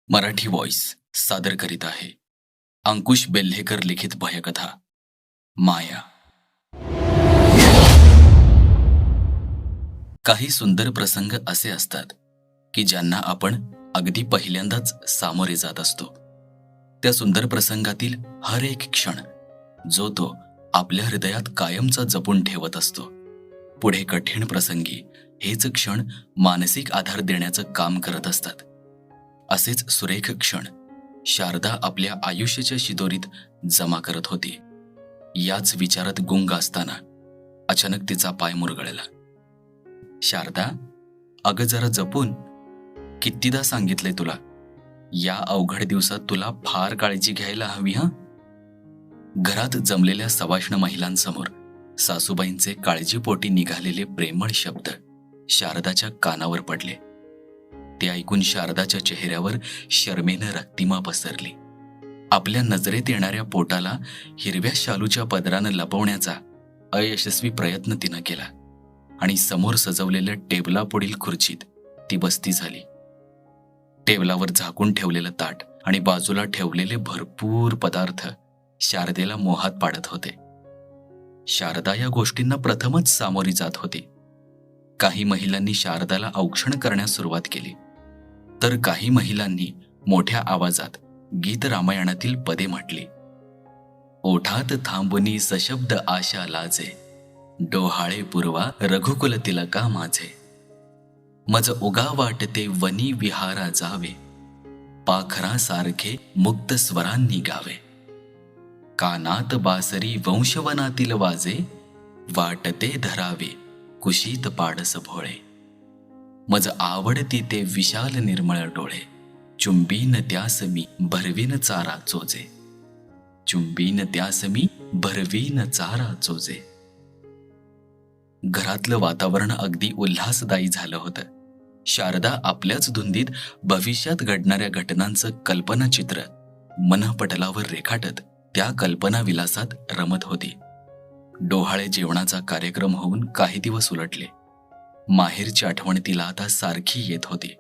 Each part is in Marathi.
मराठी व्हॉइस सादर करीत आहे अंकुश बेल्हेकर लिखित भयकथा माया. काही सुंदर प्रसंग असे असतात की ज्यांना आपण अगदी पहिल्यांदाच सामोरे जात असतो. त्या सुंदर प्रसंगातील हर एक क्षण जो तो आपल्या हृदयात कायमचा जपून ठेवत असतो. पुढे कठीण प्रसंगी हेच क्षण मानसिक आधार देण्याचं काम करत असतात. असेच सुरेख क्षण शारदा आपल्या आयुष्याच्या शिदोरीत जमा करत होती. याच विचारात गुंग असताना अचानक तिचा पाय मुरगळला. शारदा, अगं जरा जपून. कितीदा सांगितलंय तुला, या अवघड दिवसात तुला फार काळजी घ्यायला हवी हं. घरात जमलेल्या सवाष्ण महिलांसमोर सासूबाईंचे काळजीपोटी निघालेले प्रेमळ शब्द शारदाच्या कानावर पडले. ते ऐकून शारदाच्या चेहऱ्यावर शरमेनं रक्तिमा पसरली. आपल्या नजरेत येणाऱ्या पोटाला हिरव्या शालूच्या पदरानं लपवण्याचा अयशस्वी प्रयत्न तिनं केला आणि समोर सजवलेल्या टेबलापुढील खुर्चीत ती बसती झाली. टेबलावर झाकून ठेवलेलं ताट आणि बाजूला ठेवलेले भरपूर पदार्थ शारदेला मोहात पाडत होते. शारदा या गोष्टींना प्रथमच सामोरी जात होती. काही महिलांनी शारदाला औक्षण करण्यास सुरुवात केली, तर काही महिलांनी मोठ्या आवाजात गीत रामायणातील पदे म्हटली. ओठात थांबुनी सशब्द आशा लाजे, डोहाळे पूर्वा रघुकुल तिलका माझे. मज उगा वाटते वनी विहारा जावे, पाखरासारखे मुक्त स्वरांनी गावे. कानात बासरी वंशवनातील वाजे, वाटते धरावे कुशीत पाडस भोळे. मज आवडती ते विशाल निर्मळ डोळे, चुंबीन त्यास मी भरवीन चारा चोजे. चुंबीन त्यास मी भरवीन चारा चोजे. घरातलं वातावरण अगदी उल्हासदायी झालं होतं. शारदा आपल्याच धुंदीत भविष्यात घडणाऱ्या घटनांचं कल्पनाचित्र मनःपटलावर रेखाटत त्या कल्पना विलासात रमत होती. डोहाळे जेवणाचा कार्यक्रम होऊन काही दिवस उलटले. माहेरची आठवण तिला आता सारखी येत होती,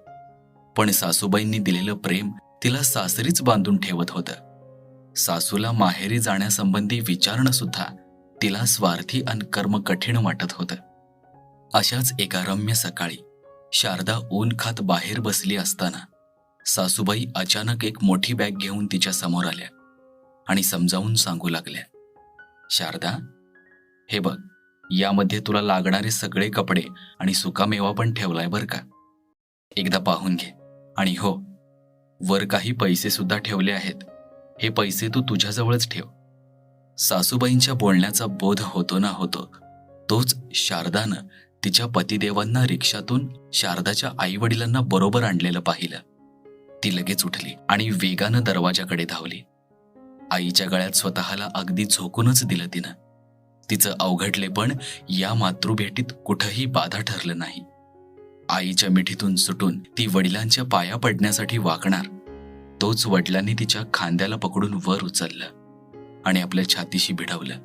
पण सासूबाईंनी दिलेलं प्रेम तिला सासरीच बांधून ठेवत होतं. सासूला माहेरी जाण्यासंबंधी विचारणं सुद्धा तिला स्वार्थी आणि कर्म कठीण वाटत होतं. अशाच एका रम्य सकाळी शारदा ऊन खात बाहेर बसली असताना सासूबाई अचानक एक मोठी बॅग घेऊन तिच्या समोर आल्या आणि समजावून सांगू लागल्या. शारदा, हे बघ, यामध्ये तुला लागणारे सगळे कपडे आणि सुकामेवा पण ठेवलाय बर का. एकदा पाहून घे. आणि हो, वर काही पैसे सुद्धा ठेवले आहेत. हे पैसे तू तुझ्याजवळच ठेव. सासूबाईंच्या बोलण्याचा बोध होतो ना होतो तोच शारदानं तिच्या पतिदेवांना रिक्षातून शारदाच्या आई वडिलांना बरोबर आणलेलं पाहिलं. ती लगेच उठली आणि वेगानं दरवाजाकडे धावली. आईच्या गळ्यात स्वतःला अगदी झोकूनच दिलं तिनं. तिचं अवघडलेपण या मातृभेटीत कुठंही बाधा ठरलं नाही. आईच्या मिठीतून सुटून ती वडिलांच्या पाया पडण्यासाठी वाकणार, तोच वडिलांनी तिच्या खांद्याला पकडून वर उचललं आणि आपल्या छातीशी भिडवलं.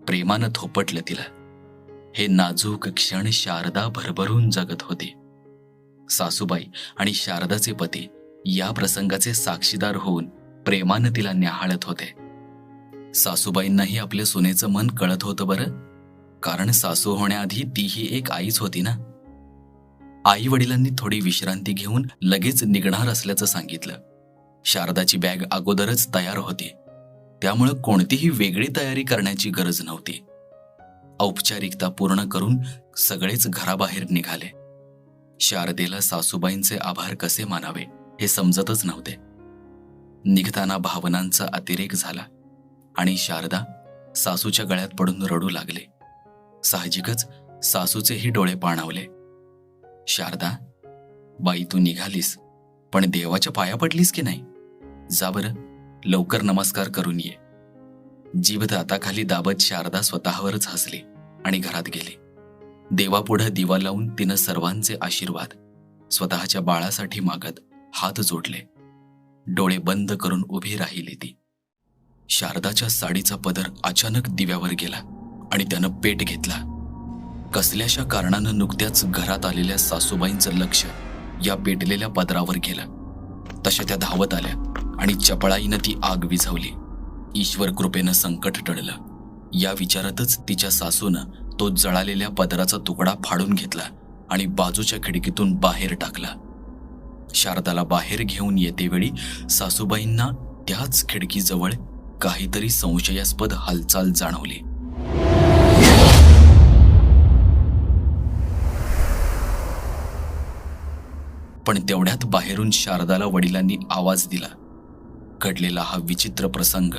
प्रेमानं थोपटलं तिला. हे नाजूक क्षण शारदा भरभरून जगत होती. सासूबाई आणि शारदाचे पती या प्रसंगाचे साक्षीदार होऊन प्रेमानं तिला न्याहाळत होते. सासूबाईंनाही आपल्या सुनेचं मन कळत होतं बरं, कारण सासू होण्याआधी तीही एक आईच होती ना. आई वडिलांनी थोडी विश्रांती घेऊन लगेच निघणार असल्याचं सांगितलं. शारदाची बॅग अगोदरच तयार होती, त्यामुळं कोणतीही वेगळी तयारी करण्याची गरज नव्हती. औपचारिकता पूर्ण करून सगळेच घराबाहेर निघाले. शारदेला सासूबाईंचे आभार कसे मानावे हे समजतच नव्हते. निघताना भावनांचा अतिरेक झाला आणि शारदा सासूच्या गळ्यात पडून रडू लागले. साहजिकच सासूचेही डोळे पाणावले. शारदा बाई, तू निघालीस, पण देवाच्या पाया पडलीस की नाही? जा बरं, लवकर नमस्कार करून ये. जीभ दाताखाली दाबत शारदा स्वतःवरच हसली आणि घरात गेली. देवापुढं दिवा लावून तिनं सर्वांचे आशीर्वाद स्वतःच्या बाळासाठी मागत हात जोडले. डोळे बंद करून उभी राहिली ती. शारदाच्या साडीचा पदर अचानक दिव्यावर गेला आणि त्यानं पेट घेतला. कसल्याशा कारणानं नुकत्याच घरात आलेल्या सासूबाईंचं लक्ष या पेटलेल्या पदरावर गेलं. तशा त्या धावत आल्या आणि चपळाईनं ती आग विझवली. ईश्वर कृपेनं संकट टळलं. या विचारातच तिच्या सासूनं तो जळालेल्या पदराचा तुकडा फाडून घेतला आणि बाजूच्या खिडकीतून बाहेर टाकला. शारदाला बाहेर घेऊन येतेवेळी सासूबाईंना त्याच खिडकीजवळ काहीतरी संशयास्पद हालचाल जाणवली. पण तेवढ्यात बाहेरून शारदाला वडिलांनी आवाज दिला. घडलेला हा विचित्र प्रसंग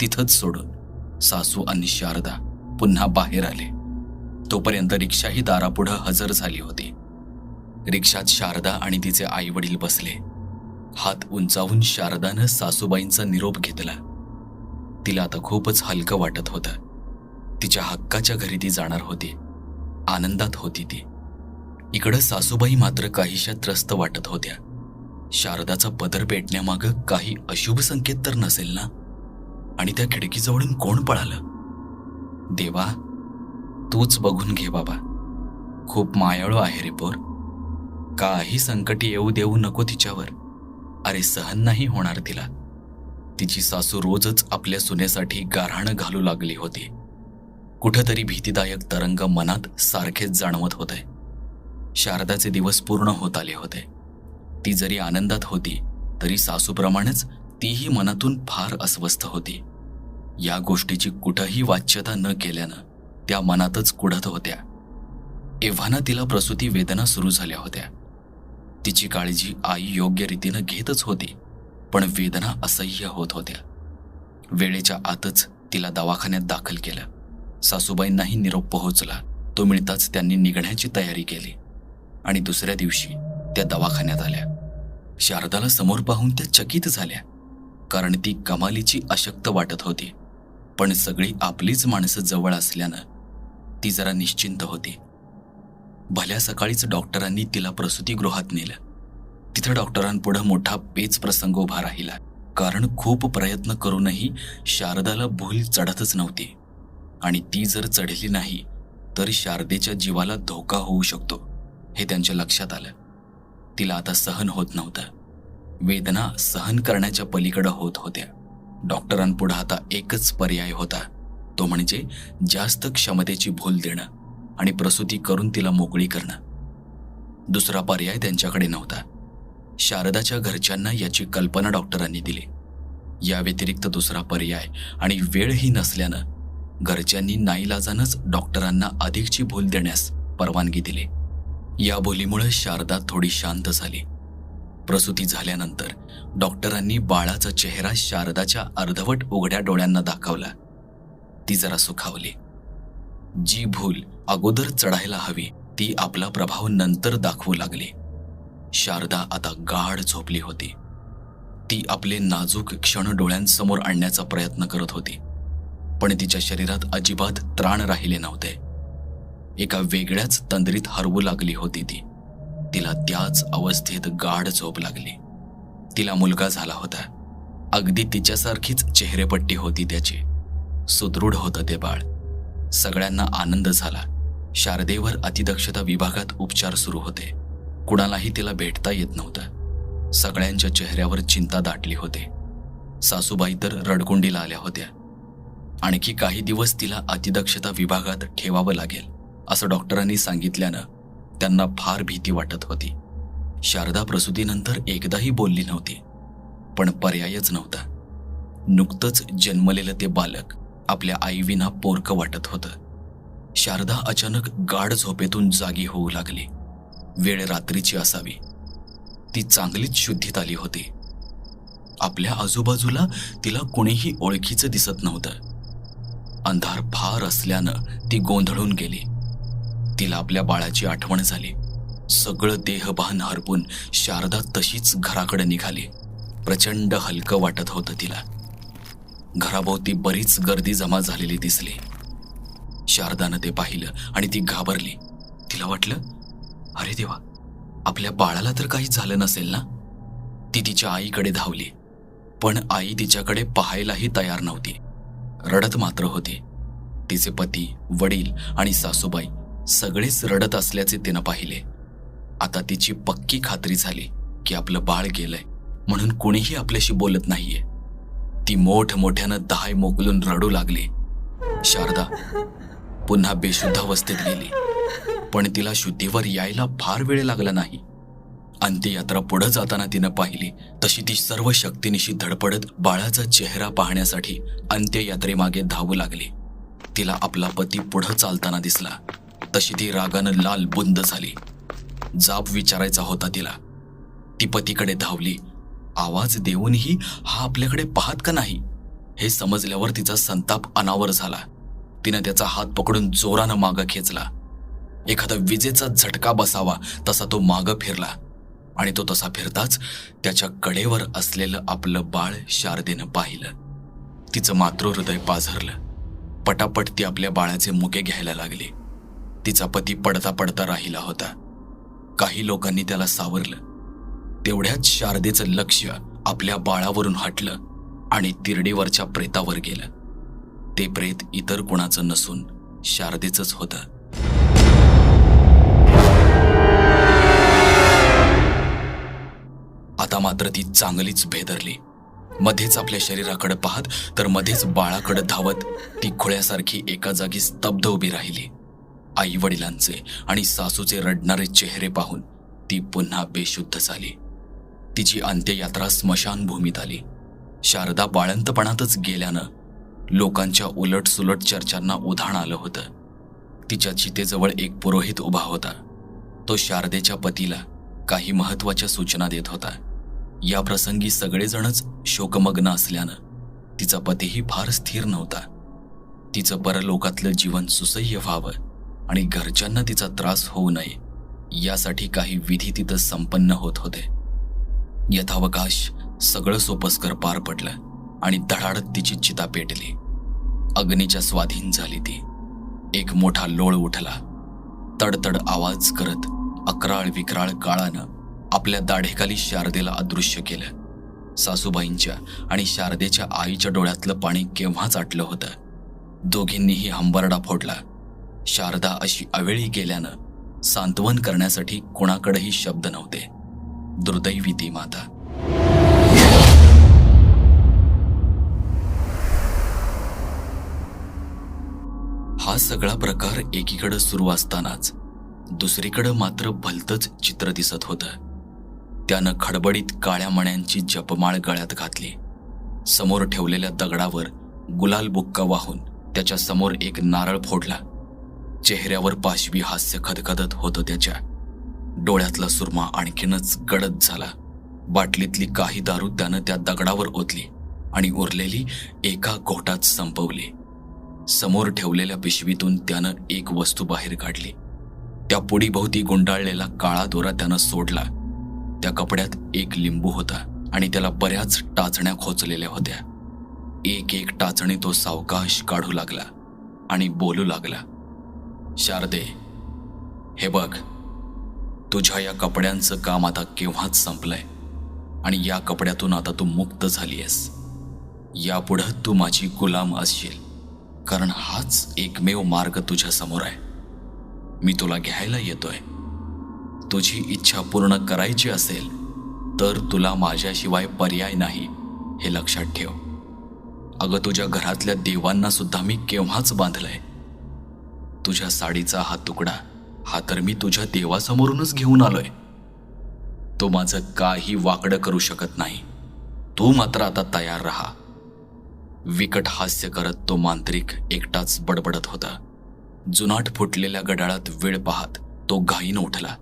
तिथंच सोडून सासू आणि शारदा पुन्हा बाहेर आले. तोपर्यंत रिक्षाही दारापुढं हजर झाली होती. रिक्षात शारदा आणि तिचे आई वडील बसले. हात उंचावून शारदानं सासूबाईंचा निरोप घेतला. तिला आता खूपच हलकं वाटत होतं. तिच्या हक्काच्या घरी ती जाणार होती. आनंदात होती ती. इकडं सासूबाई मात्र काहीशा त्रस्त वाटत होत्या. शारदाचा पदर पेटण्यामागं काही अशुभ संकेत तर नसेल ना? आणि त्या खिडकीजवळून कोण पळालं? देवा, तूच बघून घे बाबा. खूप मायाळू आहे रे पोर. काही संकट येऊ देऊ नको तिच्यावर. अरे सहन नाही होणार तिला. तिची सासू रोजच आपल्या सुनेसाठी गाऱ्हाणं घालू लागली होती. कुठंतरी भीतीदायक तरंग मनात सारखेच जाणवत होते. शारदाचे दिवस पूर्ण होत आले होते. ती जरी आनंदात होती तरी सासूप्रमाणेच तीही मनातून फार अस्वस्थ होती. या गोष्टीची कुठंही वाच्यता न केल्यानं त्या मनातच कुढत होत्या. एव्हाना तिला प्रसूती वेदना सुरू झाल्या होत्या. तिची काळजी आई योग्य रीतीनं घेतच होती, पण वेदना असह्य होत होत्या. वेळेच्या आतच तिला दवाखान्यात दाखल केलं. सासूबाईंनाही निरोप पोहोचला. तो मिळताच त्यांनी निघण्याची तयारी केली आणि दुसऱ्या दिवशी त्या दवाखान्यात आल्या. शारदाला समोर पाहून त्या चकित झाल्या, कारण ती कमालीची अशक्त वाटत होती. पण सगळी आपलीच माणसं जवळ असल्यानं ती जरा निश्चिंत होती. भल्या सकाळीच डॉक्टरांनी तिला प्रसूतीगृहात नेलं. तिथं डॉक्टरांपुढं मोठा पेच प्रसंग उभा राहिला, कारण खूप प्रयत्न करूनही शारदाला भूल चढतच नव्हती. आणि ती जर चढली नाही तर शारदेच्या जीवाला धोका होऊ शकतो हे त्यांच्या लक्षात आलं. तिला आता सहन होत नव्हतं. वेदना सहन करण्याच्या पलीकडं होत होत्या. डॉक्टरांपुढं आता एकच पर्याय होता, तो म्हणजे जास्त क्षमतेची भूल देणं आणि प्रसूती करून तिला मोकळी करणं. दुसरा पर्याय त्यांच्याकडे नव्हता. शारदाच्या घरच्यांना याची कल्पना डॉक्टरांनी दिली. या व्यतिरिक्त दुसरा पर्याय आणि वेळही नसल्यानं घरच्यांनी नाईलाजानंच डॉक्टरांना अधिकची भूल देण्यास परवानगी दिली. या भूलीमुळे शारदा थोडी शांत झाली. प्रसूती झाल्यानंतर डॉक्टरांनी बाळाचा चेहरा शारदाच्या अर्धवट उघड्या डोळ्यांना दाखवला. ती जरा सुखावली. जी भूल अगोदर चढायला हवी ती आपला प्रभाव नंतर दाखवू लागली. शारदा आता गाढ झोपली होती. ती आपले नाजूक क्षण डोळ्यांसमोर आणण्याचा प्रयत्न करत होती, पण तिच्या शरीरात अजिबात त्राण राहिले नव्हते. एका वेगळ्याच तंद्रीत हरवू लागली होती ती. तिला त्याच अवस्थेत गाढ झोप लागली. तिला मुलगा झाला होता. अगदी तिच्यासारखीच चेहरेपट्टी होती त्याची. सुदृढ होतं ते बाळ. सगळ्यांना आनंद झाला. शारदेवर अतिदक्षता विभागात उपचार सुरू होते. कुणालाही तिला भेटता येत नव्हतं. सगळ्यांच्या चेहऱ्यावर चिंता दाटली होती. सासूबाई तर रडकुंडीला आल्या होत्या. आणखी काही दिवस तिला अतिदक्षता विभागात ठेवावं लागेल असं डॉक्टरांनी सांगितल्यानं त्यांना फार भीती वाटत होती. शारदा प्रसूतीनंतर एकदाही बोलली नव्हती, पण पर्यायच नव्हता. नुकतंच जन्मलेलं ते बालक आपल्या आईविना पोरकं वाटत होतं. शारदा अचानक गाढ झोपेतून जागी होऊ लागली. वेळ रात्रीची असावी. ती चांगलीच शुद्धीत आली होती. आपल्या आजूबाजूला तिला कोणीही ओळखीचं दिसत नव्हतं. अंधार फार असल्यानं ती गोंधळून गेली. तिला आपल्या बाळाची आठवण झाली. सगळं देहभान हरपून शारदा तशीच घराकडे निघाली. प्रचंड हलकं वाटत होतं तिला. घराभोवती बरीच गर्दी जमा झालेली दिसली. शारदानं ते पाहिलं आणि ती घाबरली. तिला वाटलं, अरे देवा, आपल्या बाळाला तर काही झालं नसेल ना? ती तिच्या आईकडे धावली, पण आई तिच्याकडे पाहायलाही तयार नव्हती. रडत मात्र होती. तिचे पती, वडील आणि सासूबाई सगळेच रडत असल्याचे तिनं पाहिले. आता तिची पक्की खात्री झाली की आपलं बाळ गेलंय म्हणून कोणीही आपल्याशी बोलत नाहीये. ती मोठमोठ्यानं दाय मोकलून रडू लागली. शारदा पुन्हा बेशुद्धावस्थेत गेली, पण तिला शुद्धीवर यायला फार वेळ लागला नाही. अंत्ययात्रा पुढे जाताना तिनं पाहिली तशी ती सर्व शक्तीनिशी धडपडत बाळाचा चेहरा पाहण्यासाठी अंत्ययात्रेमागे धावू लागली. तिला आपला पती पुढं चालताना दिसला तशी ती रागानं लाल बुंद झाली. जाब विचारायचा होता तिला. ती पतीकडे धावली. आवाज देऊनही हा आपल्याकडे पाहत का नाही हे समजल्यावर तिचा संताप अनावर झाला. तिनं त्याचा हात पकडून जोरानं मागं खेचला. एखादा विजेचा झटका बसावा तसा तो मागं फिरला आणि तो तसा फिरताच त्याच्या कडेवर असलेलं आपलं बाळ शारदेनं पाहिलं. तिचं मातृहृदय पाझरलं. पटापट ती आपल्या बाळाचे मुके घ्यायला लागली. तिचा पती पडता पडता राहिला होता. काही लोकांनी त्याला सावरलं. तेवढ्याच शारदेचं लक्ष आपल्या बाळावरून हटलं आणि तिरडीवरच्या प्रेतावर गेलं. ते प्रेत इतर कुणाचं नसून शारदेचंच होतं. आता मात्र ती चांगलीच भेदरली. मध्येच आपल्या शरीराकडे पाहत तर मध्येच बाळाकडे धावत ती खुळ्यासारखी एका जागी स्तब्ध उभी राहिली. आई वडिलांचे आणि सासूचे रडणारे चेहरे पाहून ती पुन्हा बेशुद्ध झाली. तिची अंत्ययात्रा स्मशानभूमीत आली. शारदा बाळंतपणातच गेल्यानं लोकांच्या उलटसुलट चर्चांना उधाण आलं होतं. तिच्या चितेजवळ एक पुरोहित उभा होता. तो शारदेच्या पतीला काही महत्त्वाच्या सूचना देत होता. या प्रसंगी सगळेजणच शोकमग्न असल्यानं तिचा पतीही फार स्थिर नव्हता. तिचं परलोकातलं जीवन सुसह्य व्हावं आणि घरच्यांना तिचा त्रास होऊ नये यासाठी काही विधी तिथं संपन्न होत होते. यथावकाश सगळं सोपस्कर पार पडलं आणि धडाडत तिची चिता पेटली. अग्नीच्या स्वाधीन झाली ती. एक मोठा लोळ उठला. तडतड आवाज करत अकराळ विक्राळ काळानं आपल्या दाढेखाली शारदेला अदृश्य केलं. सासूबाईंच्या आणि शारदेच्या आईच्या डोळ्यातलं पाणी केव्हाच आटलं होतं. दोघींनीही हंबरडा फोडला. शारदा अशी अवेळी गेल्यानं सांत्वन करण्यासाठी कोणाकडेही शब्द नव्हते. दुर्दैवी ती माता. हा सगळा प्रकार एकीकडे सुरू असतानाच दुसरीकडे मात्र भलतंच चित्र दिसत होतं. त्यानं खडबडीत काळ्या मण्यांची जपमाळ गळ्यात घातली. समोर ठेवलेल्या दगडावर गुलाल बुक्का वाहून त्याच्या समोर एक नारळ फोडला. चेहऱ्यावर पाशवी हास्य खदखदत होतं त्याच्या. डोळ्यातला सुरमा आणखीनच गडद झाला. बाटलीतली काही दारू त्यानं त्या दगडावर ओतली आणि उरलेली एका घोटात संपवली. समोर ठेवलेल्या पिशवीतून त्यानं एक वस्तू बाहेर काढली. त्या पुडीभोवती गुंडाळलेला काळा दोरा त्यानं सोडला. त्या कपड्यात एक लिंबू होता आणि त्याला बऱ्याच टाचण्या खोचलेल्या होत्या. एक एक टाचणी तो सावकाश काढू लागला आणि बोलू लागला. शारदे, हे बघ, तुझ्या या कपड्यांचं काम आता केव्हाच संपलंय आणि या कपड्यातून आता तू मुक्त झालीयस. यापुढं तू माझी गुलाम असशील, कारण हाच एकमेव मार्ग तुझ्या समोर आहे. मी तुला घ्यायला येतोय. तुझी इच्छा पूर्ण करायची असेल तर तुला माझ्याशिवाय पर्याय नाही, हे लक्षात ठेव. अगं, तुझ्या घरातल्या देवांना सुद्धा मी केव्हाच बांधलंय. तुझ्या साडीचा हा तुकडा हा तर मी तुझ्या देवासमोरूनच घेऊन आलोय. तो माझं काही वाकडं करू शकत नाही. तू मात्र आता तयार राहा. विकट हास्य करत तो मांत्रिक एकटाच बडबडत होता. जुनाट फुटलेल्या गडाळात वेळ पाहत तो घाईनं उठला.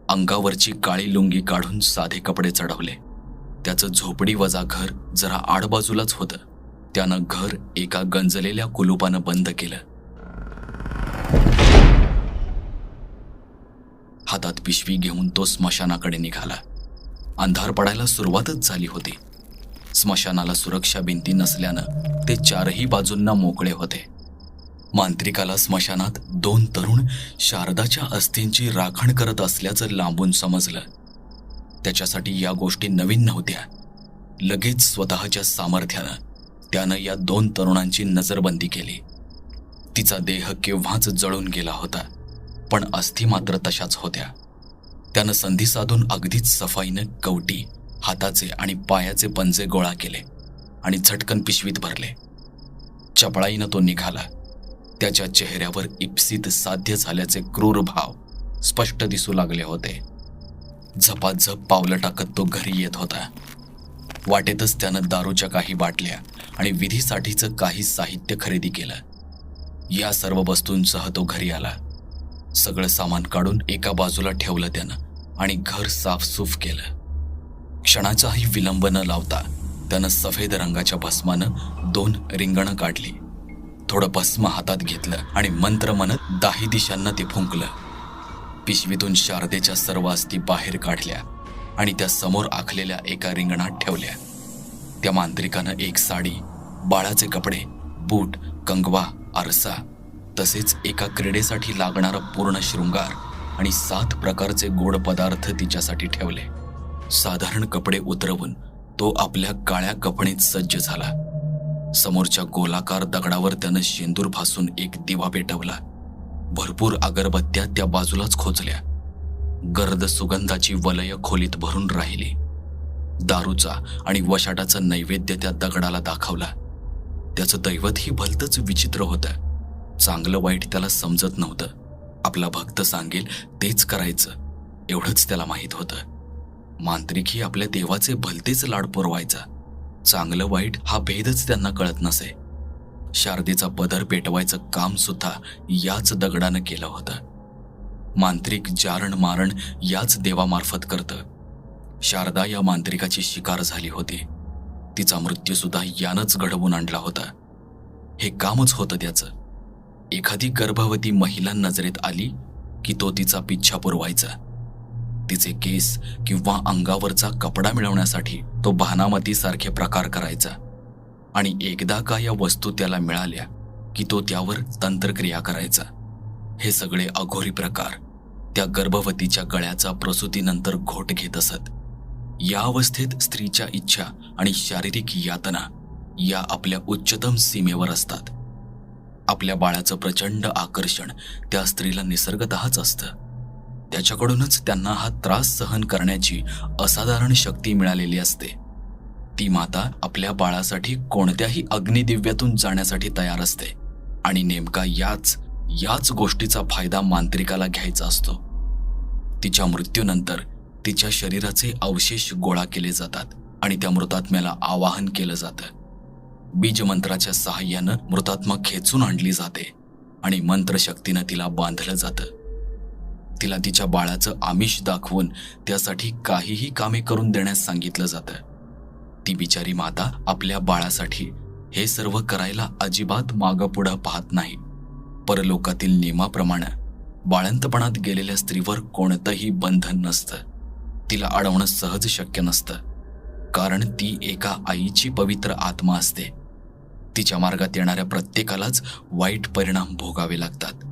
अंगावरची काळी लुंगी काढून साधे कपडे चढवले. त्याचं झोपडी वजा घर जरा आडबाजूलाच होतं. त्यानं घर एका गंजलेल्या कुलुपानं बंद केलं. हातात पिशवी घेऊन तो स्मशानाकडे निघाला. अंधार पडायला सुरुवातच झाली होती. स्मशानाला सुरक्षा भिंती नसल्यानं ते चारही बाजूंना मोकळे होते. मांत्रिकाला स्मशानात दोन तरुण शारदाच्या अस्थींची राखण करत असल्याचं लांबून समजलं. त्याच्यासाठी या गोष्टी नवीन नव्हत्या. लगेच स्वतःच्या सामर्थ्यानं त्यानं या दोन तरुणांची नजरबंदी केली. तिचा देह केव्हाच जळून गेला होता, पण अस्थी मात्र तशाच होत्या. त्यानं संधी साधून अगदीच सफाईनं कवटी हाताचे आणि पायाचे पंजे गोळा केले आणि झटकन पिशवीत भरले. चपळाईनं तो निघाला. त्याच्या चेहऱ्यावर इप्सित साध्य झाल्याचे क्रूर भाव स्पष्ट दिसू लागले होते. झपाझप पावलं टाकत तो घरी येत होता. वाटेतच त्यानं दारूच्या काही बाटल्या आणि विधीसाठीचं काही साहित्य खरेदी केलं. या सर्व वस्तूंसह तो घरी आला. सगळं सामान काढून एका बाजूला ठेवलं त्यानं आणि घर साफसूफ केलं. क्षणाचाही विलंब न लावता त्यानं सफेद रंगाच्या भस्मानं 2 रिंगणं काढली. थोडं भस्म हातात घेतलं आणि मंत्र म्हणत 10 दिशांना ते फुंकलं. पिशवीतून शारदेच्या सर्व अस्थी बाहेर काढल्या आणि त्या समोर आखलेल्या एका रिंगणात ठेवल्या. त्या मांत्रिकानं एक साडी, बाळाचे कपडे, बूट, कंगवा, आरसा तसेच एका क्रीडेसाठी लागणारा पूर्ण शृंगार आणि 7 प्रकारचे गोड पदार्थ तिच्यासाठी ठेवले. साधारण कपडे उतरवून तो आपल्या काळ्या कपडीत सज्ज झाला. समोरच्या गोलाकार दगडावर त्यानं शेंदूर भासून एक दिवा पेटवला. भरपूर अगरबत्त्या त्या बाजूलाच खोचल्या. गर्द सुगंधाची वलय खोलीत भरून राहिली. दारूचा आणि वशाटाचा नैवेद्य त्या दगडाला दाखवला. त्याचं दैवतही भलतंच विचित्र होतं. चांगलं वाईट त्याला समजत नव्हतं. आपला भक्त सांगेल तेच करायचं एवढंच त्याला माहीत होतं. मांत्रिकही आपल्या देवाचे भलतेच लाड पुरवायचा. चांगलं वाईट हा भेदच त्यांना कळत नसे. शारदेचा पदर पेटवायचं काम सुद्धा याच दगडानं केलं होतं. मांत्रिक जारण मारण याच देवामार्फत करतं. शारदा या मांत्रिकाची शिकार झाली होती. तिचा मृत्यू सुद्धा यानंच घडवून आणला होता. हे कामच होतं त्याचं. एखादी गर्भवती महिला नजरेत आली की तो तिचा पिच्छा पुरवायचा. तिचे केस किंवा अंगावरचा कपडा मिळवण्यासाठी तो भानामतीसारखे प्रकार करायचा. आणि एकदा का या वस्तू त्याला मिळाल्या की तो त्यावर तंत्रक्रिया करायचा. हे सगळे अघोरी प्रकार त्या गर्भवतीच्या गळ्याचा प्रसूतीनंतर घोट घेत असत. या अवस्थेत स्त्रीच्या इच्छा आणि शारीरिक यातना या आपल्या उच्चतम सीमेवर असतात. आपल्या बाळाचं प्रचंड आकर्षण त्या स्त्रीला निसर्गतःच असतं. त्याच्याकडूनच त्यांना हा त्रास सहन करण्याची असाधारण शक्ती मिळालेली असते. ती माता आपल्या बाळासाठी कोणत्याही अग्निदिव्यातून जाण्यासाठी तयार असते. आणि नेमका याच गोष्टीचा फायदा मांत्रिकाला घ्यायचा असतो. तिच्या मृत्यूनंतर तिच्या शरीराचे अवशेष गोळा केले जातात आणि त्या मृतात्म्याला आवाहन केलं जातं. बीजमंत्राच्या सहाय्यानं मृतात्मा खेचून आणली जाते आणि मंत्रशक्तीनं तिला बांधलं जातं. तिला तिच्या बाळाचं आमिष दाखवून त्यासाठी काहीही कामे करून देण्यास सांगितलं जातं. ती बिचारी माता आपल्या बाळासाठी हे सर्व करायला अजिबात मागपुढं पाहत नाही. परलोकातील नियमाप्रमाणे बाळंतपणात गेलेल्या स्त्रीवर कोणतंही बंधन नसतं. तिला अडवणं सहज शक्य नसतं, कारण ती एका आईची पवित्र आत्मा असते. तिच्या मार्गात येणाऱ्या प्रत्येकालाच वाईट परिणाम भोगावे लागतात.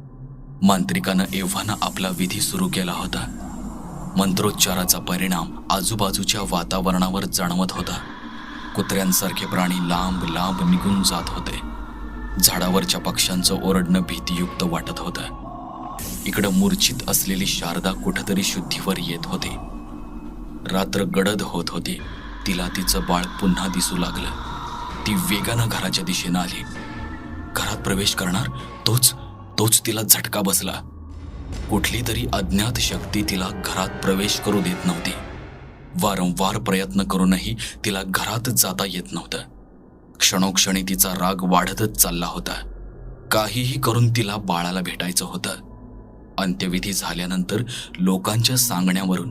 मांत्रिकानं एव्हाना आपला विधी सुरू केला होता. मंत्रोच्चाराचा परिणाम आजूबाजूच्या वातावरणावर जाणवत होता. कुत्र्यांसारखे प्राणी लांब लांब निघून जात होते. झाडावरच्या पक्ष्यांचं ओरडणं भीतीयुक्त वाटत होतं. इकडं मूर्छित असलेली शारदा कुठंतरी शुद्धीवर येत होती. रात्र गडद होत होती. तिला तिचं बाळ पुन्हा दिसू लागलं. ती वेगानं घराच्या दिशेनं आली. घरात प्रवेश करणार तोच तिला झटका बसला. कुठली तरी अज्ञात शक्ती तिला घरात प्रवेश करू देत नव्हती. वारंवार प्रयत्न करूनही तिला घरात जाता येत नव्हतं. क्षणोक्षणी तिचा राग वाढतच चालला होता. काहीही करून तिला बाळाला भेटायचं होतं. अंत्यविधी झाल्यानंतर लोकांच्या सांगण्यावरून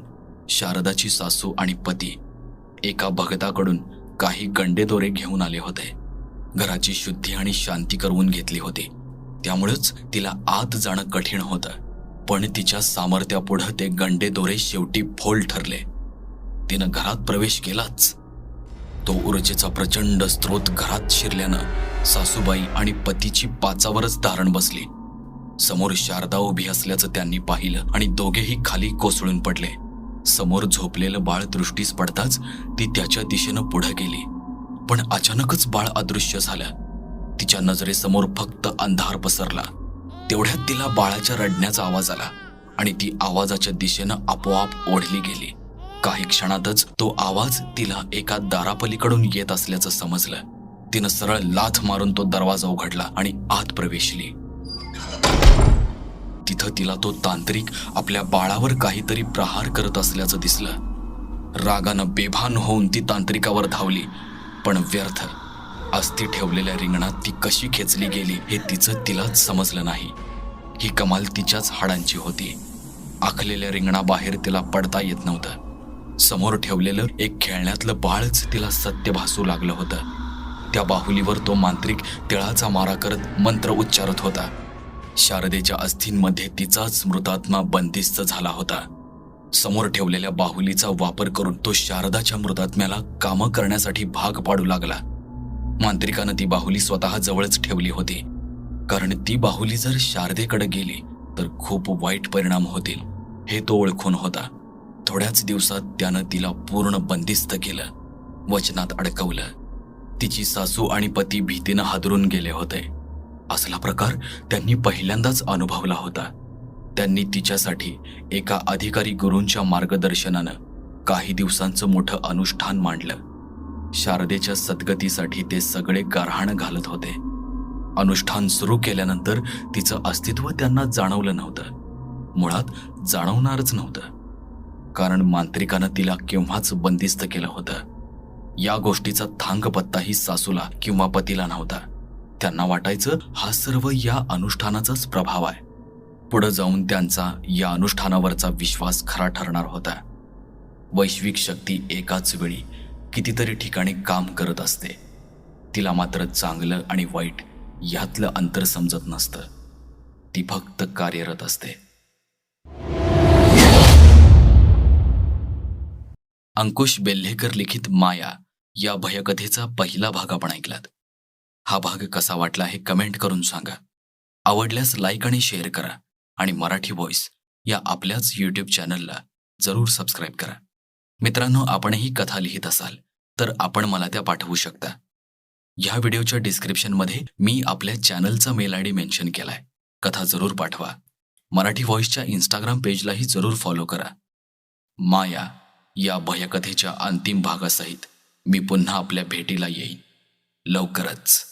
शारदाची सासू आणि पती एका भगताकडून काही गंडेदोरे घेऊन आले होते. घराची शुद्धी आणि शांती करवून घेतली होती. त्यामुळेच तिला आत जाणं कठीण होतं. पण तिच्या सामर्थ्यापुढं ते गंडेदोरे शेवटी फोल ठरले. तिनं घरात प्रवेश केलाच. तो ऊर्जेचा प्रचंड स्रोत घरात शिरल्यानं सासूबाई आणि पतीची पाचावरच धारण बसली. समोर शारदा उभी असल्याचं त्यांनी पाहिलं आणि दोघेही खाली कोसळून पडले. समोर झोपलेलं बाळ दृष्टीस पडताच ती त्याच्या दिशेनं पुढे गेली. पण अचानकच बाळ अदृश्य झालं. तिच्या नजरेसमोर फक्त अंधार पसरला. तेवढ्यात तिला बाळाच्या रडण्याचा आवाज आला आणि ती आवाजाच्या दिशेनं आपोआप ओढली गेली. काही क्षणातच तो आवाज तिला एका दारापलीकडून येत असल्याचं समजलं. तिनं सरळ लाथ मारून तो दरवाजा उघडला आणि आत प्रवेशली. तिथं तिला तो तांत्रिक आपल्या बाळावर काहीतरी प्रहार करत असल्याचं दिसलं. रागानं बेभान होऊन ती तांत्रिकावर धावली, पण व्यर्थ. अस्थि ठेवलेल्या रिंगणात ती कशी खेचली गेली हे तिचं तिलाच समजलं नाही. ही कमाल तिच्याच हाडांची होती. आखलेल्या रिंगणाबाहेर तिला पडता येत नव्हतं. समोर ठेवलेलं एक खेळण्यातलं बाळच तिला सत्य भासू लागलं होतं. त्या बाहुलीवर तो मांत्रिक तिळाचा मारा करत मंत्र उच्चारत होता. शारदेच्या अस्थींमध्ये तिचाच मृतात्मा बंदिस्त झाला होता. समोर ठेवलेल्या बाहुलीचा वापर करून तो शारदाच्या मृतात्म्याला कामं करण्यासाठी भाग पाडू लागला. मांत्रिकानं ती बाहुली स्वतः जवळच ठेवली होती, कारण ती बाहुली जर शारदेकडे गेली तर खूप वाईट परिणाम होतील हे तो ओळखून होता. थोड्याच दिवसात त्यानं तिला पूर्ण बंदिस्त केलं, वचनात अडकवलं. तिची सासू आणि पती भीतीनं हादरून गेले होते. असला प्रकार त्यांनी पहिल्यांदाच अनुभवला होता. त्यांनी तिच्यासाठी एका अधिकारी गुरूंच्या मार्गदर्शनानं काही दिवसांचं मोठं अनुष्ठान मांडलं. शारदेच्या सद्गतीसाठी ते सगळे गारहाण घालत होते. अनुष्ठान सुरू केल्यानंतर तिचं अस्तित्व त्यांना जाणवलं नव्हतं. मुळात जाणवणारच नव्हतं, कारण मांत्रिकानं तिला केव्हाच बंदिस्त केलं होतं. या गोष्टीचा थांगपत्ताही सासूला किंवा पतीला नव्हता. त्यांना वाटायचं हा सर्व या अनुष्ठानाचाच प्रभाव आहे. पुढे जाऊन त्यांचा या अनुष्ठानावरचा विश्वास खरा ठरणार होता. वैश्विक शक्ती एकाच वेळी कितीतरी ठिकाणी काम करत असते. तिला मात्र चांगलं आणि वाईट यातलं अंतर समजत नसतं. ती फक्त कार्यरत असते. अंकुश बेल्हेकर लिखित माया या भयकथेचा पहिला भाग आपण ऐकलात. हा भाग कसा वाटला हे कमेंट करून सांगा. आवडल्यास लाईक आणि शेअर करा आणि मराठी व्हॉइस या आपल्याच यूट्यूब चॅनलला जरूर सबस्क्राईब करा. मित्रांनो, आपणही कथा लिहित असाल तर आपण मला त्या पाठवू शकता. ह्या व्हिडिओच्या डिस्क्रिप्शनमध्ये मी आपल्या चॅनलचा मेल आयडी मेन्शन केलाय. कथा जरूर पाठवा. मराठी व्हॉइसच्या इंस्टाग्राम पेजलाही जरूर फॉलो करा. माया या भयकथेच्या अंतिम भागासहित मी पुन्हा आपल्या भेटीला येईन लवकरच.